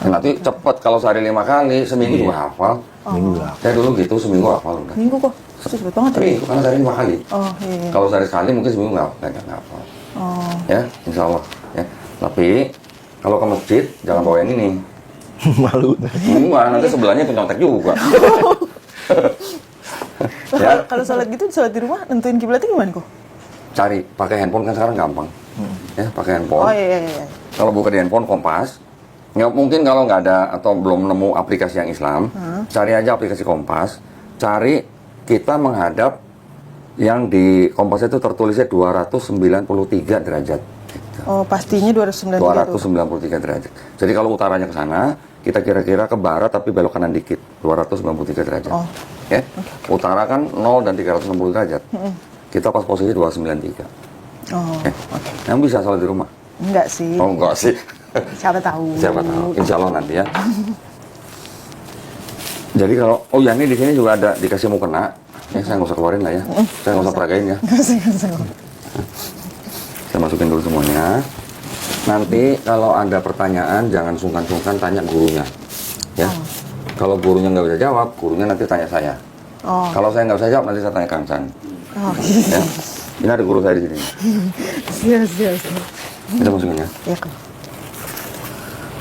Nanti cepet kalau sehari 5 kali, seminggu juga hafal. Minggu lah. Saya dulu gitu, seminggu hafal udah. Minggu kok. Cepet banget ya? Seminggu, karena sehari 5 kali. Oh, iya. Kalau sehari sekali mungkin seminggu nggak hafal. Oh. Ya, insya Allah. Ya. Tapi kalau ke masjid jangan bawa yang ini. Malu. Enggak, nanti sebelahnya penyontek juga. Ya. Kalau sholat gitu, sholat di rumah, nentuin kiblatnya gimana kok? Cari, pakai handphone kan sekarang gampang. Ya, pakai handphone. Oh, iya. Kalau buka di handphone Kompas, nggak mungkin kalau nggak ada atau belum nemu aplikasi yang Islam, cari aja aplikasi Kompas, cari kita menghadap yang di Kompas itu tertulisnya 293 derajat. Gitu. Oh, pastinya 293 tuh. 293 derajat. Jadi kalau utaranya ke sana, kita kira-kira ke barat tapi belok kanan dikit, 293 derajat. Oh. Ya. Utara kan 0 dan 360 derajat. Kita pas posisi 293. Oh, oke. Yang bisa sholat di rumah? enggak sih. Oh, enggak sih. Siapa tahu. Siapa tahu. Insya Allah nanti ya. Jadi kalau, oh ya ini di sini juga ada dikasih mukena. Ya, saya nggak usah keluarin lah ya. Saya nggak usah peragain ya. Saya masukin dulu semuanya. Nanti kalau ada pertanyaan jangan sungkan-sungkan tanya gurunya. Ya. Kalau gurunya nggak bisa jawab, gurunya nanti tanya saya. Oh. Kalau saya nggak bisa jawab, nanti saya tanya Kang San. Oh, Ya. Ini ada guru saya di sini. siap. Kita masukin ya. Iya, Kak.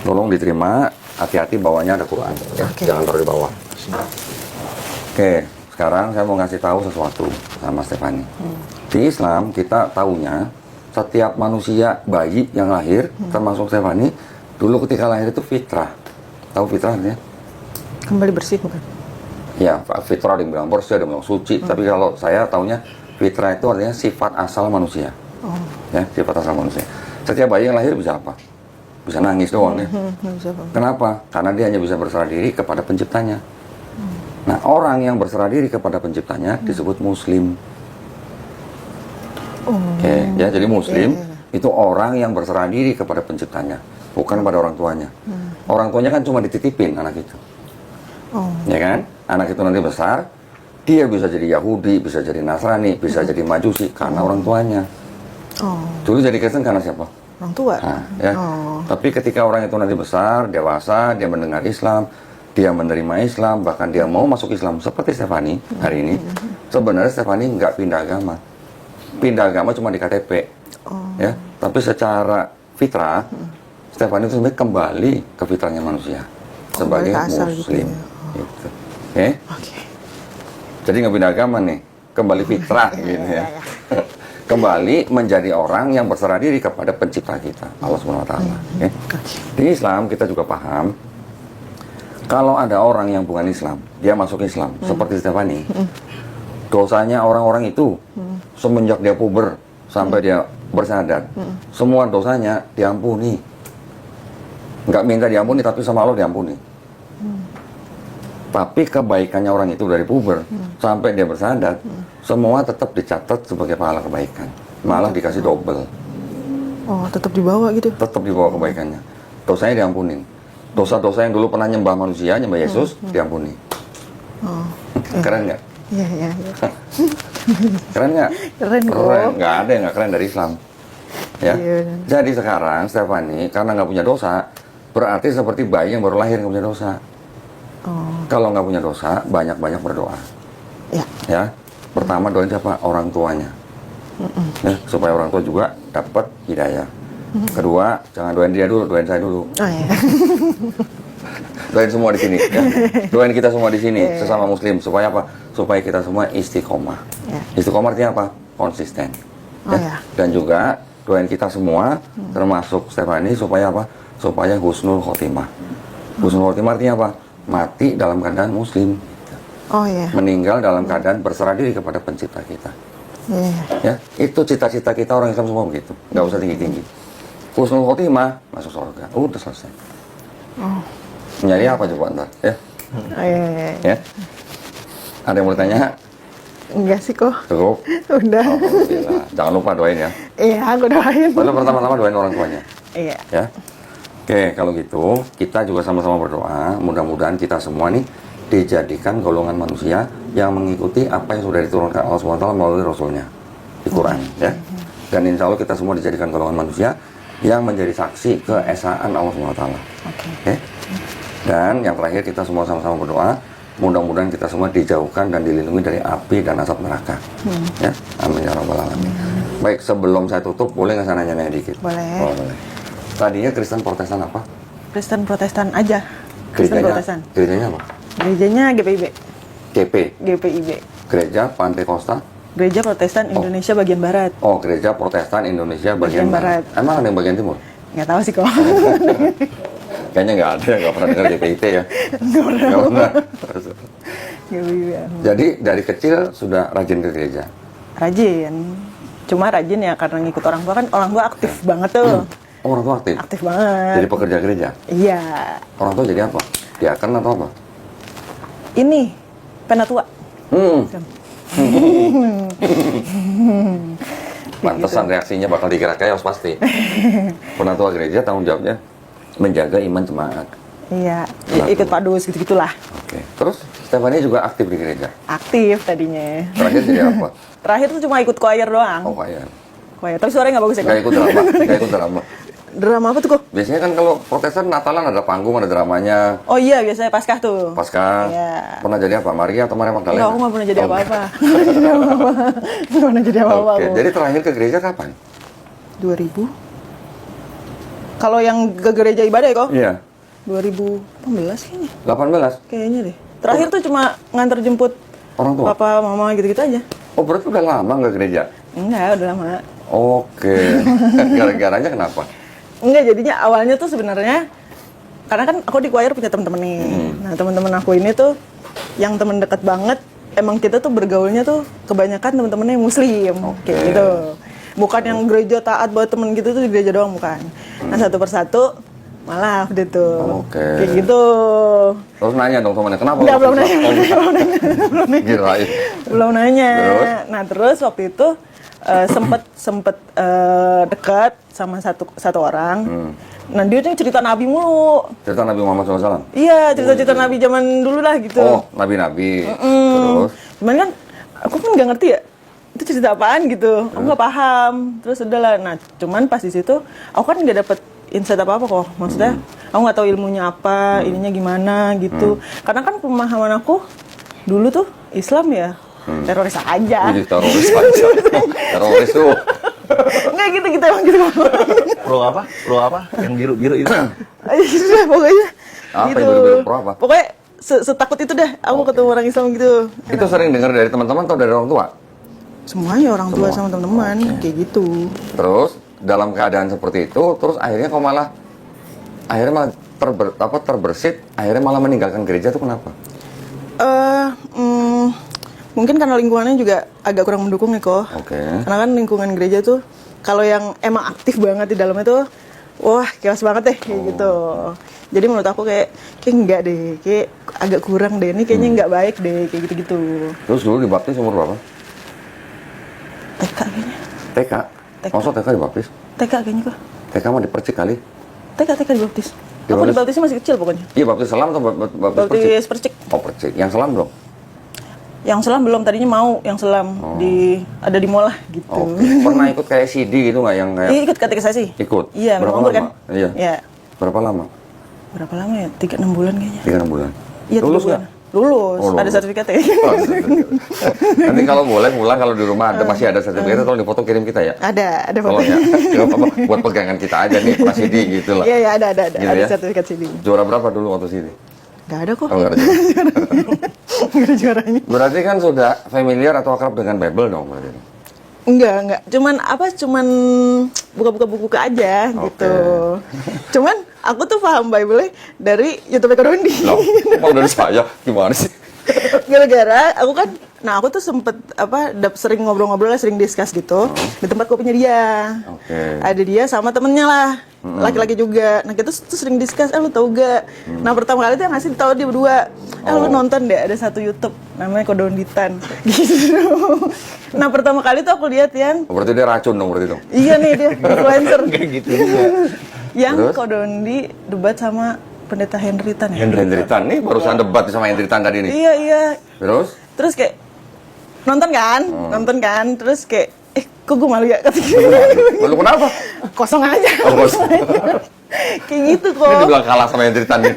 Tolong diterima, hati-hati bawahnya ada Quran. Ya. Oke. Jangan taruh di bawah. Oke, sekarang saya mau ngasih tahu sesuatu sama Stefani. Di Islam kita taunya setiap manusia bayi yang lahir, termasuk Stefani, dulu ketika lahir itu fitrah. Tahu fitrah artinya? Kembali bersih bukan? Ya, fitrah ada yang bilang bersih, ada yang bilang suci. Tapi kalau saya taunya fitrah itu artinya sifat asal manusia. Oh. Ya, sifat asal manusia. Setiap bayi yang lahir bisa apa? Bisa nangis doang ya. Nggak bisa, Bang. Kenapa? Karena dia hanya bisa berserah diri kepada penciptanya. Nah, orang yang berserah diri kepada penciptanya disebut muslim. Oke, ya, jadi muslim itu orang yang berserah diri kepada penciptanya, bukan pada orang tuanya. Orang tuanya kan cuma dititipin anak itu. Oh. Ya kan? Anak itu nanti besar, dia bisa jadi Yahudi, bisa jadi Nasrani, bisa jadi Majusi karena orang tuanya. Oh. Dulu jadi Kristen karena siapa? Orang tua. Nah, ya. Oh. Tapi ketika orang itu nanti besar, dewasa, dia mendengar Islam, dia menerima Islam, bahkan dia mau masuk Islam seperti Stefani hari ini. Sebenarnya Stefani nggak pindah agama. Pindah agama cuma di KTP. Oh. Ya, tapi secara fitrah, Stefani itu sebenarnya kembali ke fitrahnya manusia sebagai Kembali ke asal muslim. gitu ya. Gitu. Oke? Oke. Jadi nggak pindah agama nih, kembali fitrah gitu ya. kembali menjadi orang yang berserah diri kepada pencipta kita, Allah Subhanahu wa taala. Ya. Di Islam kita juga paham kalau ada orang yang bukan Islam, dia masuk Islam seperti Stefani. Dosanya orang-orang itu semenjak dia puber sampai dia bersyahadat, semua dosanya diampuni. Nggak minta diampuni, tapi sama Allah diampuni. Tapi kebaikannya orang itu dari puber sampai dia bersyahadat, semua tetap dicatat sebagai pahala kebaikan. Malah dikasih double. Oh, tetap dibawa gitu. Tetap dibawa kebaikannya. Dosanya diampunin. Dosa-dosa yang dulu pernah nyembah manusia, nyembah Yesus, diampuni. Oh, Keren nggak? iya, iya. Keren nggak? Keren kok. Keren. Nggak ada yang nggak keren dari Islam. Ya. Iya. Jadi sekarang Stefani karena nggak punya dosa, berarti seperti bayi yang baru lahir nggak punya dosa. Oh, Kalau nggak punya dosa, banyak-banyak berdoa. ya. Ya. Pertama doain siapa? Orang tuanya. Ya, supaya orang tua juga dapat hidayah. Kedua, jangan doain dia dulu, doain saya dulu. Oh, iya. Doain semua di sini. Ya. Doain kita semua di sini, sesama Muslim. Supaya apa? Supaya kita semua istiqomah. Ya. Istiqomah artinya apa? Konsisten. Oh, ya. Dan juga doain kita semua, termasuk Stefani, supaya apa? Supaya husnul khotimah. Husnul khotimah artinya apa? Mati dalam keadaan Muslim. Oh, iya. Meninggal dalam keadaan berserah diri kepada pencipta kita. Iya. Ya, itu cita-cita kita orang Islam semua begitu. Nggak usah tinggi-tinggi. Husnul khotimah, masuk surga. Udah selesai. Oh. Nyari apa coba ntar? Ya. Oh, iya, iya. Ya. Ada yang mau ditanya? Enggak sih kok. Cukup. Udah. Alhamdulillah. Jangan lupa doain ya. Iya, aku doain. Lalu pertama-tama doain orang tuanya. Iya. Ya. Oke, kalau gitu kita juga sama-sama berdoa. Mudah-mudahan kita semua nih dijadikan golongan manusia yang mengikuti apa yang sudah diturunkan Allah SWT melalui Rasulnya di Quran. Ya. Dan insya Allah kita semua dijadikan golongan manusia yang menjadi saksi keesaan Allah SWT. Oke. Dan yang terakhir kita semua sama-sama berdoa. Mudah-mudahan kita semua dijauhkan dan dilindungi dari api dan asap neraka. Ya, amin ya rabbal alamin. Baik, sebelum saya tutup, boleh nggak saya nanya dikit? Boleh. Oh, boleh. Tadinya Kristen Protestan apa? Kristen Protestan aja. Kristen Protestan. Gerejanya apa? Gerejanya GPIB. GP, GPIB. Gereja Pantekosta. Gereja Protestan Indonesia bagian Barat. Oh, Gereja Protestan Indonesia bagian Bagian Barat. Emang ada yang bagian timur? Nggak tahu sih kok. Kayaknya nggak ada, nggak pernah dengar GPIT ya. Nggak pernah. GPIB. Jadi dari kecil sudah rajin ke gereja. Rajin. Cuma rajin ya karena ngikut orang tua kan. Orang tua aktif banget tuh. Oh, orang tua aktif? Aktif banget. Jadi pekerja gereja? Iya. Orang tua jadi apa? Diaken atau apa? Ini penatua. Pantesan reaksinya bakal dikira chaos pasti. Penatua gereja tanggung jawabnya menjaga iman jemaat. Iya. Penatua. Ikut padus gitu-gitulah. Oke. Terus Stefani juga aktif di gereja. Aktif tadinya. Terakhir jadi apa? Terakhir tuh cuma ikut choir doang. Oh, kayak. Choir. Tapi suaranya nggak bagus ya Nggak kok. ikut drama. Nggak ikut drama. Drama apa tuh kok? Biasanya kan kalau Protestan Natalan ada panggung, ada dramanya. Oh iya, biasanya Paskah tuh. Pasca. Iya. Pernah jadi apa? Maria atau Maria Magdalena? Enggak, aku nggak pernah jadi Oh, apa-apa. Nggak pernah jadi apa-apa. Oke. aku. Jadi terakhir ke gereja kapan? 2000. Kalau yang ke gereja ibadah ya kok? Iya. 2018 kayaknya. 18. Kayaknya deh. Terakhir tuh cuma nganter jemput Orang tua. papa, mama gitu-gitu aja. Oh, berarti udah lama nggak gereja? Enggak, udah lama. Oke. Gara-garanya kenapa? Enggak, jadinya awalnya tuh sebenarnya karena kan aku di choir punya teman-teman nih. Nah, teman-teman aku ini tuh yang teman dekat banget. Emang kita tuh bergaulnya tuh kebanyakan teman-temannya yang muslim, Oke. kayak gitu. Bukan yang gereja taat buat temen gitu tuh di gereja doang bukan. Nah, satu persatu malah udah tuh. Oke. Kayak gitu. Terus nanya dong temannya, kenapa? Enggak, lo belum susah? nanya. Oh, enggak. Belum nanya. Kirain. Belum nanya. Terus? Nah, terus waktu itu sempet dekat sama satu orang. Nah, dia tuh cerita Nabi mulu. Cerita Nabi Muhammad SAW? Iya, cerita-cerita Nabi zaman dulu lah gitu. Oh, Nabi-Nabi. Terus? Cuman kan aku kan nggak ngerti ya. Itu cerita apaan gitu. Aku nggak paham. Terus udahlah. Nah, cuman pas di situ aku kan nggak dapet insight apa-apa kok. Maksudnya aku nggak tahu ilmunya apa, ininya gimana gitu. Karena kan pemahaman aku dulu tuh Islam ya teroris aja. Wih, teroris aja. Teroris tuh. Enggak gitu emang gitu. Pro apa? Pro apa? Yang biru-biru itu. Iya, pokoknya Apa gitu. yang biru-biru? Pro apa? Pokoknya setakut itu deh aku ketemu orang Islam gitu. Itu sering dengar dari teman-teman atau dari orang tua? Semuanya orang tua Semua. sama teman-teman kayak gitu. Terus dalam keadaan seperti itu, terus akhirnya kok malah terbersit, akhirnya malah meninggalkan gereja tuh kenapa? Mungkin karena lingkungannya juga agak kurang mendukung nih kok. Oke. Karena kan lingkungan gereja tuh kalau yang emang aktif banget di dalamnya tuh, wah chaos banget deh kayak gitu. Jadi menurut aku kayak enggak deh, kayak agak kurang deh. Ini kayaknya nggak baik deh kayak gitu-gitu. Terus dulu dibaptis umur berapa? TK kayaknya. TK? Maksud TK dibaptis? TK kayaknya kok. TK mah dipercik kali? TK dibaptis. Aku Dibaptis? dibaptisnya masih kecil pokoknya. Iya, baptis selam atau baptis percik? Baptis percik. Oh, percik. Yang selam belum? Yang selam belum, tadinya mau yang selam ada di mall lah gitu. Oke. Pernah ikut kayak CD gitu nggak yang kayak? Iya, ikut katekisasi. Ikut? Iya, Berapa umur lama? kan? Iya. Iya. Berapa lama? Berapa lama ya? 3-6 bulan kayaknya. 3-6 bulan. Iya, 3 Lulus bulan. nggak? Lulus. Oh, Ada lulus. sertifikatnya. Oh, nanti kalau boleh pulang kalau di rumah ada masih ada sertifikatnya, tolong difoto kirim kita ya. Ada Tolong fotonya. ya. Nggak apa-apa, buat pegangan kita aja nih, pas CD gitu lah. Iya, iya, ada Gitu ada ya? sertifikat CD. Juara berapa dulu waktu CD? Gak ada kok. Oh, nggak ada. Nggak ada juaranya. Berarti kan sudah familiar atau akrab dengan Bible dong berarti. Enggak. Cuman buka-buka buku aja gitu. Cuman aku tuh paham Bible dari YouTube Eko Dondi. Loh, mau dari saya gimana sih? Gara-gara aku tuh sempet sering ngobrol-ngobrol, sering discuss gitu di tempat kopinya dia. Oke. Ada dia sama temennya lah, laki-laki juga. Nah kita tuh sering discuss, lu tau gak? Nah pertama kali tuh yang ngasih tau dia berdua, lu nonton deh ada satu YouTube namanya Kodonditan gitu. Nah pertama kali tuh aku lihat yang Oh, berarti dia racun dong berarti dong. iya nih dia influencer Kayak gitu juga. yang Terus? Kodondi debat sama pendeta Henritan ya. Hendritan nih barusan debat sama Hendritan tadi nih. Iya. Terus Terus kayak nonton kan, terus kayak kok gue malu ya kata lalu kenapa? kosong aja. Oh, kosong. Kayak gitu Ini kok. juga kalah sama Hendritan nih.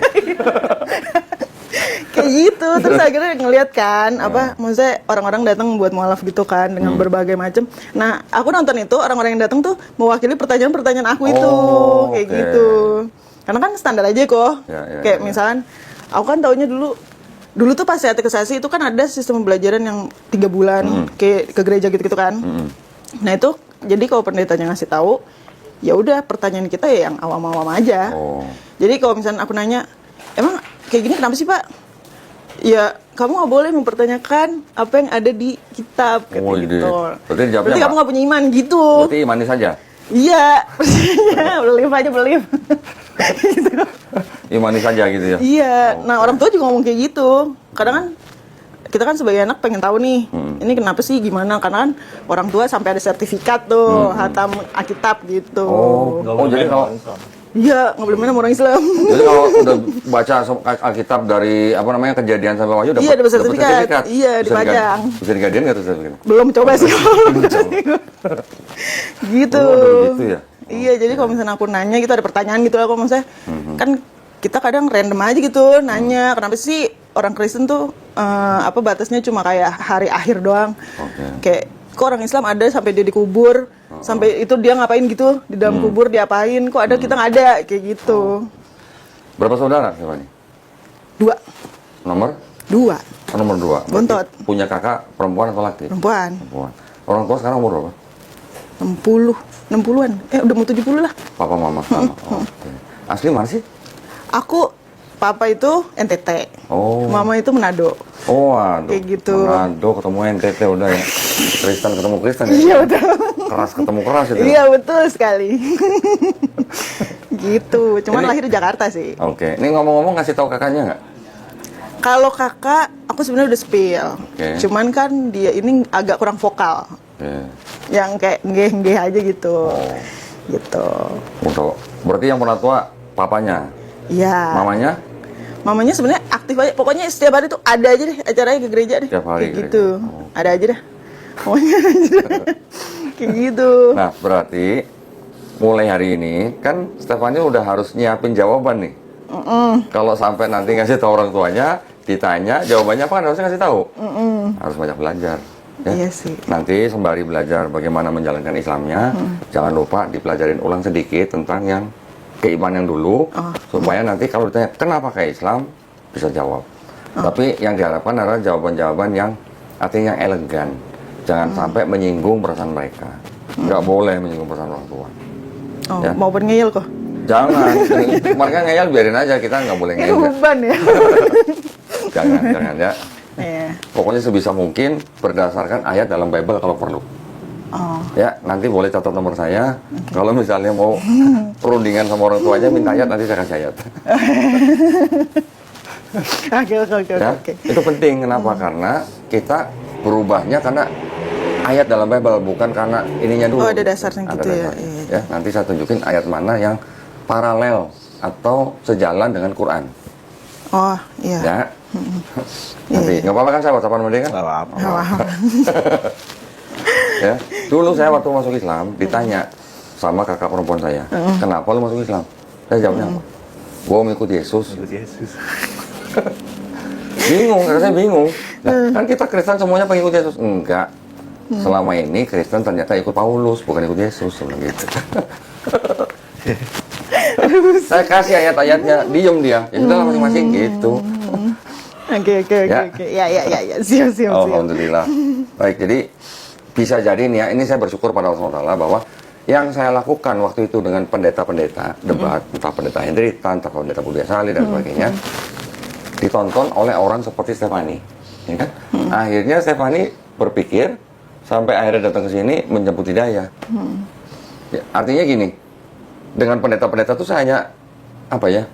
Kayak gitu. Terus akhirnya ngeliat kan maksudnya orang-orang datang buat mualaf gitu kan dengan berbagai macam. Nah, aku nonton itu orang-orang yang datang tuh mewakili pertanyaan-pertanyaan aku itu kayak oke. gitu. Karena kan standar aja kok. Ya, Kayak misalkan aku kan taunya dulu tuh pas katekisasi itu kan ada sistem pembelajaran yang 3 bulan kayak ke gereja gitu-gitu kan. Nah itu jadi kalau pendetanya ngasih tahu, ya udah pertanyaan kita ya yang awam-awam aja. Oh. Jadi kalau misalnya aku nanya, emang kayak gini kenapa sih Pak? Ya kamu nggak boleh mempertanyakan apa yang ada di kitab kayak Oh, gitu. berarti dijawabnya Berarti apa? kamu nggak punya iman gitu. Berarti imani saja. Iya, believe aja believe. Gitu. Imani saja gitu ya. Iya, nah orang tua juga ngomong kayak gitu. Kadang kan kita kan sebagai anak pengen tahu nih, ini kenapa sih gimana? Karena kan orang tua sampai ada sertifikat tuh, hatam Alkitab gitu. Oh, jadi kalau Iya, nggak boleh main sama orang Islam. jadi kalau udah baca Alkitab dari apa namanya Kejadian sampai Wahyu Iya, dapat sertifikat. Iya, dipajang. Bisa digadein nggak tuh sertifikat? Belum coba sih. Gitu. Oh, gitu ya? Iya, jadi kalau misalnya aku nanya gitu ada pertanyaan gitu aku maksudnya kan kita kadang random aja gitu nanya kenapa sih orang Kristen tuh batasnya cuma kayak hari akhir doang. Kayak kok orang Islam ada sampai dia dikubur, sampai itu dia ngapain gitu di dalam kubur diapain, kok ada kita nggak ada kayak gitu. Berapa saudara Stefani? 2. Nomor? 2 Oh, nomor 2. Bontot. Punya kakak perempuan atau laki? perempuan. Perempuan. Orang tua sekarang umur berapa? 60-an. Udah mau 70 lah. Papa mama sama. Oke. Asli mana sih? Aku papa itu NTT. Oh. Mama itu Manado. Oh, aduh. Kayak gitu. Manado ketemu NTT udah ya. Kristen ketemu Kristen ya. Iya betul. Keras ketemu keras itu. Iya betul sekali. Gitu. Cuman lahir di Jakarta sih. Oke. Ini ngomong-ngomong ngasih tahu kakaknya nggak? Kalau kakak, aku sebenarnya udah spill. Oke. Cuman kan dia ini agak kurang vokal. Oke. Yang kayak nggeh-nggeh aja gitu. Gitu. Untuk berarti yang pernah tua papanya. Iya. Mamanya? Mamanya sebenarnya aktif aja. Pokoknya setiap hari tuh ada aja deh acaranya ke gereja deh. Setiap hari kayak ke gitu. gereja. Oh. Ada aja dah. Pokoknya ada aja dah. Kayak gitu. Nah, berarti mulai hari ini kan Stefani udah harus nyiapin jawaban nih. Kalau sampai nanti ngasih tahu orang tuanya, ditanya jawabannya apa kan harusnya ngasih tahu. Harus banyak belajar. Ya. Iya sih. Nanti sembari belajar bagaimana menjalankan Islamnya, jangan lupa dipelajarin ulang sedikit tentang yang keimanan dulu, supaya nanti kalau ditanya kenapa ke Islam bisa jawab. Tapi yang diharapkan adalah jawaban-jawaban yang artinya elegan, Jangan sampai menyinggung perasaan mereka. Nggak boleh menyinggung perasaan orang tua. Oh, Ya. mau ngeyel kok. Jangan. Mereka ngeyel biarin aja, kita nggak boleh Ini ngeyel. beban ya. Jangan ya. Iya. Pokoknya sebisa mungkin berdasarkan ayat dalam Bible kalau perlu. Oh, Ya, nanti boleh catat nomor saya. Kalau misalnya mau perundingan sama orang tuanya, minta ayat, nanti saya kasih ayat. oke. Ya, itu penting. Kenapa? Karena kita berubahnya karena ayat dalam Bible, bukan karena ininya dulu. Oh, ada dasarnya Ada gitu ya. dasarnya. Iya. Ya, nanti saya tunjukin ayat mana yang paralel atau sejalan dengan Quran. Oh, iya. Ya. Nanti nggak apa-apa kan saya WhatsAppan sama dia kan? Nggak apa-apa. Ya, dulu saya waktu masuk Islam ditanya sama kakak perempuan saya, kenapa lu masuk Islam? Saya jawabnya apa? Gua mau ikut Yesus. Ikut Yesus. Bingung, karena saya bingung. Nah, kan kita Kristen semuanya pengen ikut Yesus. Enggak. Selama ini Kristen ternyata ikut Paulus, bukan ikut Yesus. Gitu. Saya kasih ayat-ayatnya, diem dia. Ya sudah masing-masing gitu. Oke. Ya. Ya. Siap. Alhamdulillah. Baik, jadi bisa jadi nih ya, ini saya bersyukur pada Allah SWT bahwa yang saya lakukan waktu itu dengan pendeta-pendeta debat, entah pendeta Hendritan, entah pendeta Budia Sali dan sebagainya, ditonton oleh orang seperti Stefani, ya kan? Akhirnya Stefani berpikir sampai akhirnya datang ke sini menjemput hidayah. Ya, artinya gini, dengan pendeta-pendeta itu saya hanya apa ya,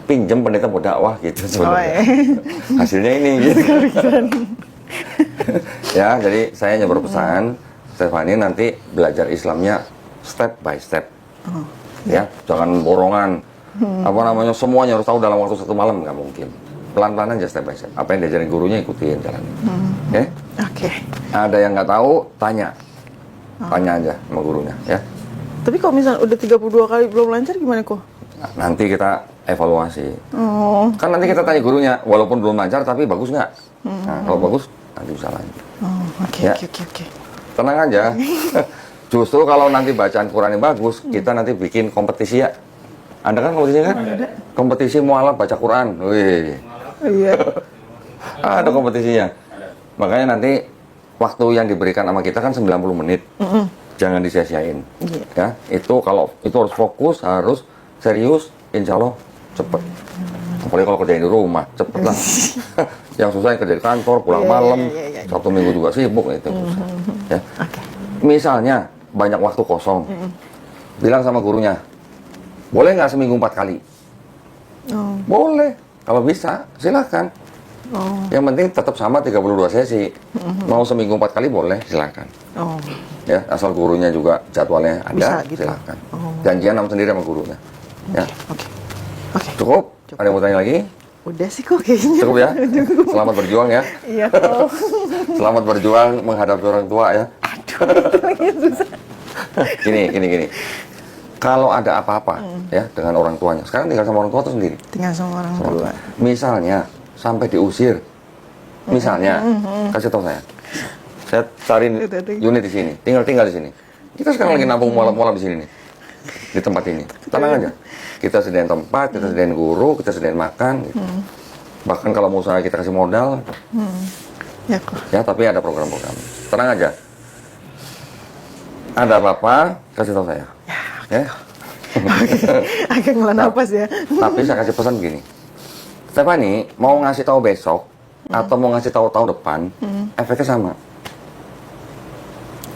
pinjem pendeta buat dakwah gitu sebenarnya. Hasilnya ini gitu. Ya, jadi saya hanya berpesan Stefani nanti belajar Islamnya step by step. Ya, jangan borongan. Apa namanya, semuanya harus tahu dalam waktu 1 malam, nggak mungkin. Pelan-pelan aja step by step. Apa yang diajarin gurunya ikutin jalan. Oke? Oke. Ada yang nggak tahu, tanya. Tanya aja sama gurunya, ya. Tapi kalau misalnya udah 32 kali belum lancar gimana kok? Nah, nanti kita evaluasi. Oh. Kan nanti kita tanya gurunya, walaupun belum lancar tapi bagus nggak? Nah, kalau bagus nanti bisa lanjut. Oh, oke. Ya. Tenang aja. Justru kalau nanti bacaan Qurannya bagus, kita nanti bikin kompetisi ya. Anda kan kompetisi kan? Kompetisi mualaf baca Quran. Wih. Iya. Ada kompetisinya. Makanya nanti waktu yang diberikan sama kita kan 90 menit. Jangan disia-siain. Iya. Ya, itu kalau itu harus fokus, harus serius, insya Allah cepet. Apalagi kalau kerjain di rumah, cepet lah. Yang susah yang kerja di kantor, pulang malam, Sabtu Minggu juga sibuk itu. Susah. Ya. Misalnya banyak waktu kosong, bilang sama gurunya, boleh nggak seminggu 4 kali? Oh. Boleh, kalau bisa silahkan. Oh. Yang penting tetap sama 32 sesi. Mau seminggu 4 kali boleh, silahkan. Oh. Ya, asal gurunya juga jadwalnya ada, Bisa, gitu. silahkan. Oh. Janjian sama sendiri sama gurunya. Ya, Oke. cukup? Ada yang mau tanya lagi? Udah sih kok kayaknya. Cukup ya? Selamat berjuang ya. Iya kok. Selamat berjuang menghadapi orang tua ya. Gini. Kalau ada apa-apa ya dengan orang tuanya, sekarang tinggal sama orang tua atau sendiri? Tinggal sama orang tua. Misalnya sampai diusir, misalnya kasih tahu saya cari unit di sini, tinggal di sini. Kita sekarang lagi nampung mualaf-mualaf di sini nih, di tempat ini. Tenang aja, kita sediain tempat, kita sediain guru, kita sediain makan. Gitu. Bahkan kalau mau usaha kita kasih modal. Ya kok. Ya, tapi ada program-program. Tenang aja. Ada apa-apa, kasih tahu saya. Ya. Agak ngelan napas ya. Tapi saya kasih pesan begini. Stefani, mau ngasih tahu besok atau mau ngasih tahu tahun depan, efeknya sama.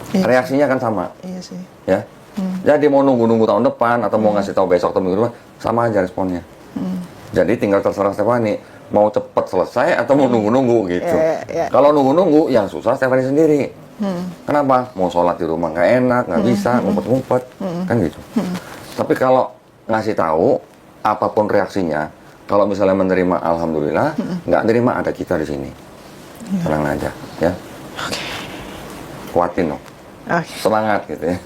Iya. Reaksinya akan sama. Iya sih. Ya. Jadi mau nunggu-nunggu tahun depan atau mau ngasih tahu besok atau minggu depan, sama aja responnya. Jadi tinggal terserah Stefani, mau cepat selesai atau mau nunggu-nunggu gitu. Iya. Kalau nunggu-nunggu, yang susah Stefani sendiri. Kenapa? Mau sholat di rumah nggak enak, nggak bisa, ngumpet-ngumpet, kan gitu. Tapi kalau ngasih tahu, apapun reaksinya, kalau misalnya menerima, alhamdulillah, nggak menerima, ada kita di sini. Tenang aja, ya. Kuatin dong, Oke. semangat gitu ya.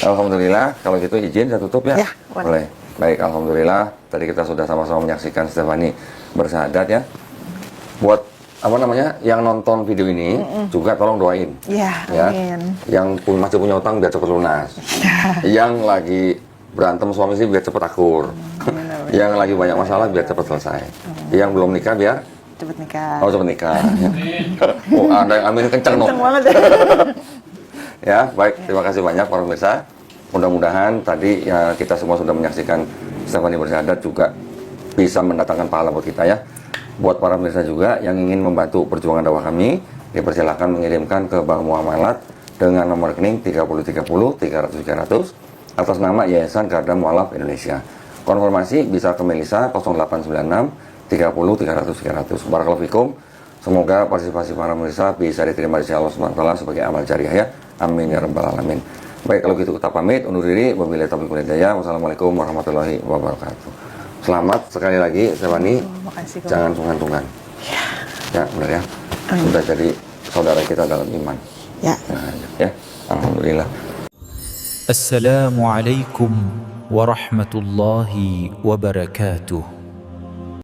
Alhamdulillah, kalau gitu izin saya tutup ya. Ya, boleh. Boleh. Baik, alhamdulillah. Tadi kita sudah sama-sama menyaksikan Stefani bersyahadat ya. Buat apa namanya, yang nonton video ini juga tolong doain. Ya, Ya, amin. yang masih punya utang biar cepat lunas. Yang lagi berantem suami istri biar cepat akur. Yang lagi banyak masalah biar cepat selesai. Yang belum nikah biar cepet nikah. Oh, cepet nikah. Ya. Oh, ada yang amin kenceng dong. Kenceng banget ya. Ya, baik. Terima kasih banyak para pemirsa. Mudah-mudahan tadi ya kita semua sudah menyaksikan Stephanie bersyahadat juga bisa mendatangkan pahala buat kita ya. Buat para pemirsa juga yang ingin membantu perjuangan dakwah kami, dipersilakan mengirimkan ke Bank Muamalat dengan nomor rekening 3030 300 300 atas nama Yayasan Garda Mualaf Indonesia. Konfirmasi bisa ke Melisa 0896 30 300 300. Barakallahu fikum. Semoga partisipasi para pemirsa bisa diterima di sisi Allah SWT sebagai amal jariah ya. Amin ya rabbal alamin. Baik, kalau gitu kita pamit undur diri. Wabillahi taufiq wal hidayah. Wassalamualaikum warahmatullahi wabarakatuh. Selamat sekali lagi Stephanie. Makasih. Jangan sungkan-sungkan. Ya, benar ya. Sudah jadi saudara kita dalam iman. Ya. Ya. Alhamdulillah. Assalamualaikum warahmatullahi wabarakatuh.